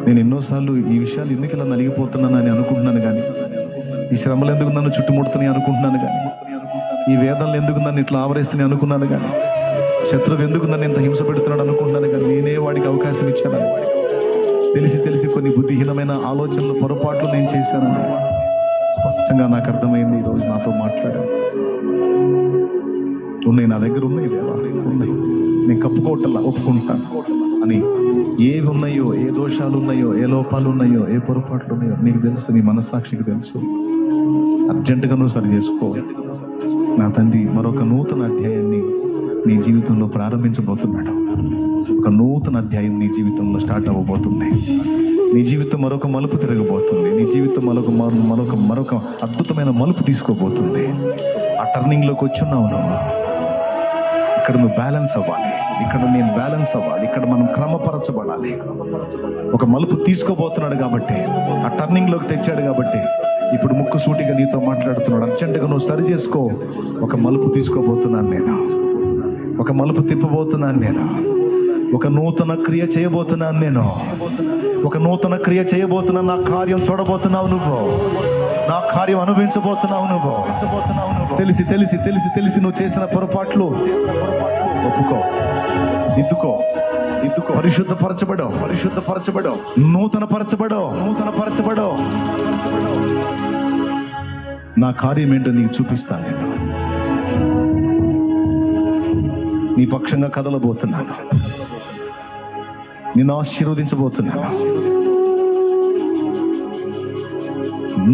నేను ఎన్నోసార్లు ఈ విషయాలు ఎందుకు ఇలా నలిగిపోతున్నానని అనుకుంటున్నాను, కానీ ఈ శ్రమలు ఎందుకు నన్ను చుట్టుముడుతున్నాయి అనుకుంటున్నాను, కానీ ఈ వేదనలు ఎందుకు నన్ను ఇట్లా ఆవరిస్తున్నాయి అనుకున్నాను, కానీ శత్రువు ఎందుకు నన్ను ఇంత హింస పెడుతున్నాడు అనుకుంటున్నాను, కానీ నేనే వాడికి అవకాశం ఇచ్చాను. తెలిసి తెలిసి కొన్ని బుద్ధిహీనమైన ఆలోచనలు, పొరపాట్లు నేను చేశానని స్పష్టంగా నాకు అర్థమైంది. ఈరోజు నాతో మాట్లాడాను. ఉన్నాయి, నా దగ్గర ఉన్నాయి దేవా, ఉన్నాయి, నేను కప్పుకోవటల్లా ఒప్పుకుంటాను అని. ఏవి ఉన్నాయో, ఏ దోషాలు ఉన్నాయో, ఏ లోపాలు ఉన్నాయో, ఏ పొరపాట్లు ఉన్నాయో నీకు తెలుసు, నీ మనస్సాక్షికి తెలుసు. అర్జెంటుగా నువ్వు సరి చేసుకో నా తండ్రి. మరొక నూతన అధ్యాయాన్ని నీ జీవితంలో ప్రారంభించబోతున్నాడు. ఒక నూతన అధ్యాయం నీ జీవితంలో స్టార్ట్ అవ్వబోతుంది. నీ జీవితం మరొక మలుపు తిరగబోతుంది. నీ జీవితం మరొక అద్భుతమైన మలుపు తీసుకోబోతుంది. ఆ టర్నింగ్లోకి వచ్చున్నావు నువ్వు. ఇక్కడ నువ్వు బ్యాలెన్స్ అవ్వాలి, ఇక్కడ నేను బ్యాలెన్స్ అవ్వాలి, ఇక్కడ మనం క్రమపరచబడాలి. ఒక మలుపు తీసుకోబోతున్నాడు కాబట్టి, ఆ టర్నింగ్లోకి తెచ్చాడు కాబట్టి ఇప్పుడు ముక్కు సూటిగా నీతో మాట్లాడుతున్నాడు. అర్జెంటుగా నువ్వు సరి చేసుకో. ఒక మలుపు తీసుకోబోతున్నాను నేను, ఒక మలుపు తిప్పబోతున్నాను నేను, ఒక నూతన క్రియ చేయబోతున్నాను నేను, ఒక నూతన క్రియ చేయబోతున్నా. నా కార్యం చూడబోతున్నావు నువ్వు, నా కార్యం అనుభవించబోతున్నావు నువ్వు. తెలిసి తెలిసి తెలిసి తెలిసి నువ్వు చేసిన పొరపాట్లు ఒప్పుకో, దిద్దుకో, పరిశుద్ధపరచబడో, నూతన పరచబడో. నా కార్యం ఏంటో నీకు చూపిస్తాను. నేను నీ పక్షంగా కదలబోతున్నాను, నిన్ను ఆశీర్వదించబోతున్నాను.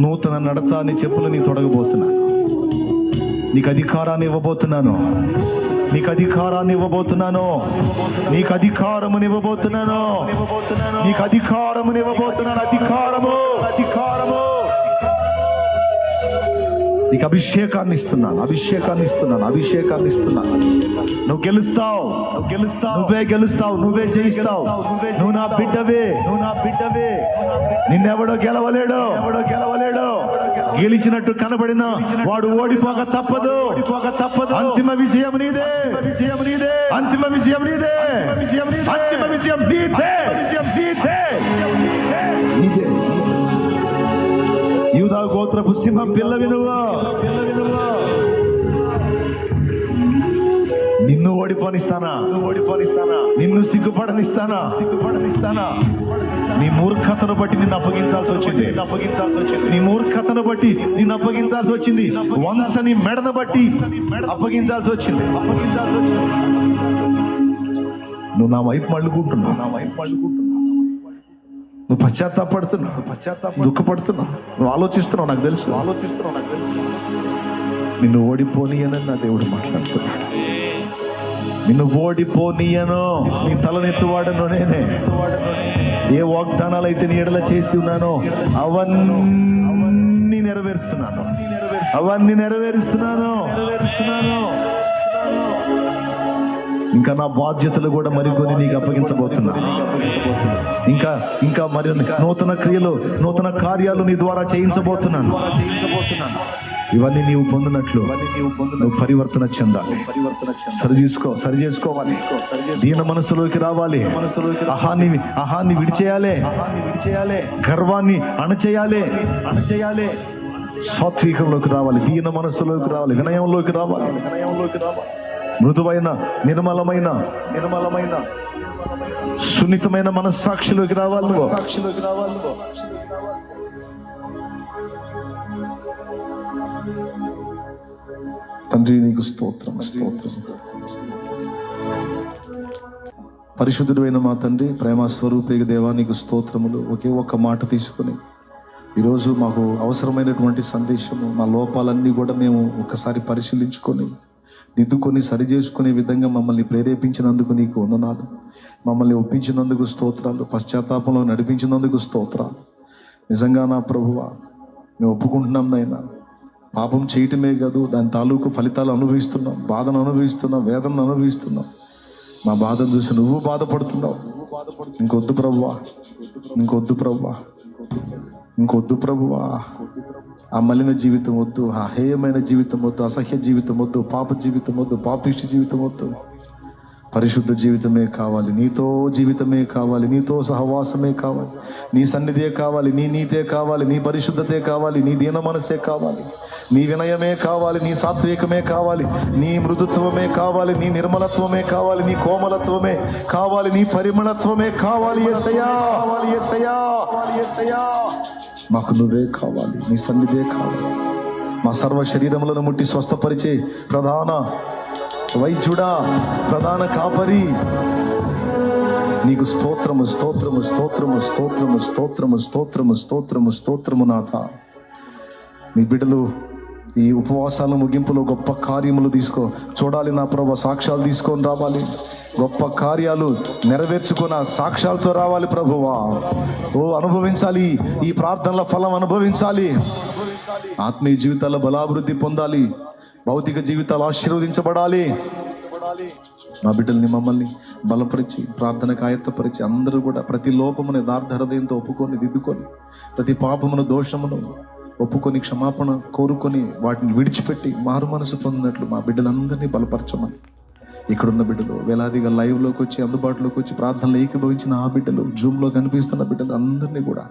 నూతన నడత నీ చెప్పులు నీ తొడగబోతున్నాను. నీకు అధికారాన్ని ఇవ్వబోతున్నాను, నీకు అధికారముని ఇవ్వబోతున్నాను. నీకు అభిషేకాన్ని ఇస్తున్నాను. నువ్వు గెలుస్తావు, నువ్వే గెలుస్తావు, నువ్వే జయిస్తావు. నువ్వు నా బిడ్డవే. నిన్నెవడో గెలవలేడు. గెలిచినట్టు కనబడిన వాడు ఓడిపోక తప్పదు. అంతిమ విజయం నీదే. యూదా గోత్రపు సింహం పిల్లవి నువ్వు. నిన్ను ఓడిపోనిస్తానా? నిన్ను సిగ్గుపడనిస్తానా? నీ మూర్ఖతను బట్టి నిన్ను అప్పగించాల్సి వచ్చింది. నీ మూర్ఖతను బట్టి నిన్ను అప్పగించాల్సి వచ్చింది. వంశని మెడను బట్టి అప్పగించాల్సి వచ్చింది. నువ్వు నా వైపు మళ్ళుకుంటున్నావు. నువ్వు పశ్చాత్తాపడుతున్నావు, దుఃఖపడుతున్నావు, నువ్వు ఆలోచిస్తున్నావు. నాకు తెలుసు. నిన్ను ఓడిపోనీయనని నా దేవుడు మాట్లాడుతున్నాడు. నిన్ను ఓడిపోనీయను, నీ తలనెత్తువాడను నేనే. ఏ వాగ్దానాలు అయితే నీ ఎడల చేసి ఉన్నానో అవన్నీ నెరవేరుస్తున్నాను. ఇంకా నా బాధ్యతలు కూడా మరికొని నీకు అప్పగించబోతున్నా. ఇంకా మరి నూతన క్రియలు, నూతన కార్యాలు నీ ద్వారా చేయించబోతున్నాను. ఇవన్నీ నీవు పొందినట్లు నువ్వు పరివర్తన చెందాలి. సరి చేసుకోవాలి. దీన మనసులోకి రావాలి. అహాన్ని విడిచేయాలి. గర్వాన్ని అణచేయాలి. సాత్వికంలోకి రావాలి. దీన మనసులోకి రావాలి. వినయంలోకి రావాలి. మృదువైన నిర్మలమైన సున్నితమైన మనస్సాక్షిలోకి రావాలి. తండ్రి నీకు స్తోత్రం. పరిశుద్ధుడైన మా తండ్రి, ప్రేమ స్వరూపేగ దేవా నీకు స్తోత్రములు. ఒకే ఒక్క మాట తీసుకొని ఈరోజు మాకు అవసరమైనటువంటి సందేశము, మా లోపాలన్నీ కూడా మేము ఒకసారి పరిశీలించుకొని దిద్దుకొని సరి చేసుకునే విధంగా మమ్మల్ని ప్రేరేపించినందుకు నీకు వందనాలు. మమ్మల్ని ఒప్పించినందుకు స్తోత్రాలు. పశ్చాత్తాపంలో నడిపించినందుకు స్తోత్రాలు. నిజంగా నా ప్రభువా, మేము ఒప్పుకుంటున్నాం నాయనా. పాపం చేయటమే కాదు, దాని తాలూకు ఫలితాలు అనుభవిస్తున్నాం, బాధను అనుభవిస్తున్నాం, వేదనను అనుభవిస్తున్నాం. మా బాధను చూసి నువ్వు బాధపడుతున్నావు. ఇంకొద్దు ప్రభువా. ఆ మలిన జీవితం వద్దు, ఆ హేయమైన జీవితం వద్దు, అసహ్య జీవితం వద్దు, పాప జీవితం వద్దు, పాపిష్టి జీవితం వద్దు. పరిశుద్ధ జీవితమే కావాలి, నీతో జీవితమే కావాలి, నీతో సహవాసమే కావాలి, నీ సన్నిధే కావాలి, నీ నీతే కావాలి, నీ పరిశుద్ధతే కావాలి, నీ దీన మనసే కావాలి, నీ వినయమే కావాలి, నీ సాత్వికమే కావాలి, నీ మృదుత్వమే కావాలి, నీ నిర్మలత్వమే కావాలి, నీ కోమలత్వమే కావాలి, నీ పరిమళత్వమే కావాలి. యేసయ్యా, యేసయ్యా, యేసయ్యా, మాకు నువ్వే కావాలి, నీ సన్నిధే కావాలి. మా సర్వ శరీరములను ముట్టి స్వస్థపరిచే ప్రధాన వైద్యుడా, ప్రధాన కాపరి, నీకు స్తోత్రము, స్తోత్రము, స్తోత్రము, స్తోత్రము, స్తోత్రము, స్తోత్రము, స్తోత్రము, స్తోత్రము. నాథ, నీ బిడ్డలు ఈ ఉపవాసాల ముగింపులో గొప్ప కార్యములు చూడాలి నా ప్రభు. సాక్ష్యాలు తీసుకొని రావాలి, గొప్ప కార్యాలు నెరవేర్చుకున్న సాక్ష్యాలతో రావాలి ప్రభువా. ఓ అనుభవించాలి, ఈ ప్రార్థనల ఫలం అనుభవించాలి, ఆత్మీయ జీవితాల్లో బలాభివృద్ధి పొందాలి, భౌతిక జీవితాలు ఆశీర్వదించబడాలి. మా బిడ్డల్ని మమ్మల్ని బలపరిచి ప్రార్థనకు ఆయత్తపరిచి అందరూ కూడా ప్రతి లోపమును యథార్థ హృదయంతో ఒప్పుకొని దిద్దుకొని, ప్రతి పాపమును దోషమును ఒప్పుకొని క్షమాపణ కోరుకొని వాటిని విడిచిపెట్టి మారు మనసు పొందినట్లు మా బిడ్డలందరినీ బలపరచమని, ఇక్కడున్న బిడ్డలు వేలాదిగా లైవ్లోకి వచ్చి అందుబాటులోకి వచ్చి ప్రార్థనలు ఏకీభవించిన ఆ బిడ్డలు, జూమ్లో కనిపిస్తున్న బిడ్డలు అందరినీ కూడా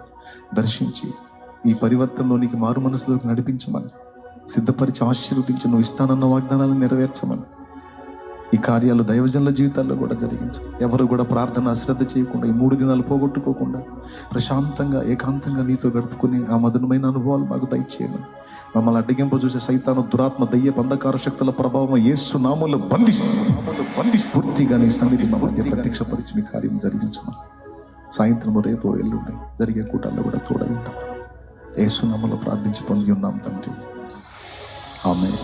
దర్శించి ఈ పరివర్తనలోనికి మారు మనసులోకి నడిపించమని, సిద్ధపరిచి ఆశీర్వదించి నువ్వు ఇస్తానన్న వాగ్దానాలను నెరవేర్చమని, ఈ కార్యాలు దైవజనుల జీవితాల్లో కూడా జరిగించు. ఎవరు కూడా ప్రార్థన అశ్రద్ధ చేయకుండా, ఈ 3 దినాలు పోగొట్టుకోకుండా ప్రశాంతంగా ఏకాంతంగా నీతో గడుపుకుని ఆ మధురమైన అనుభవాలు మాకు దయచేయమని, మమ్మల్ని అడ్డగింప చూసే సైతాను, దురాత్మ, దయ్య, బంధకార శక్తుల ప్రభావం యేసు నామములో బంధిస్తూ పూర్తిగా నీ సన్నిధి మా మధ్య ప్రత్యక్షపరిచి మీ కార్యం జరిగించమని, సాయంత్రం రేపు ఎల్లుండి జరిగే కూటాల్లో కూడా తోడై ఉంటాం. యేసు నామములో ప్రార్థించి పొంది ఉన్నాం తండ్రి. ఆమేన్.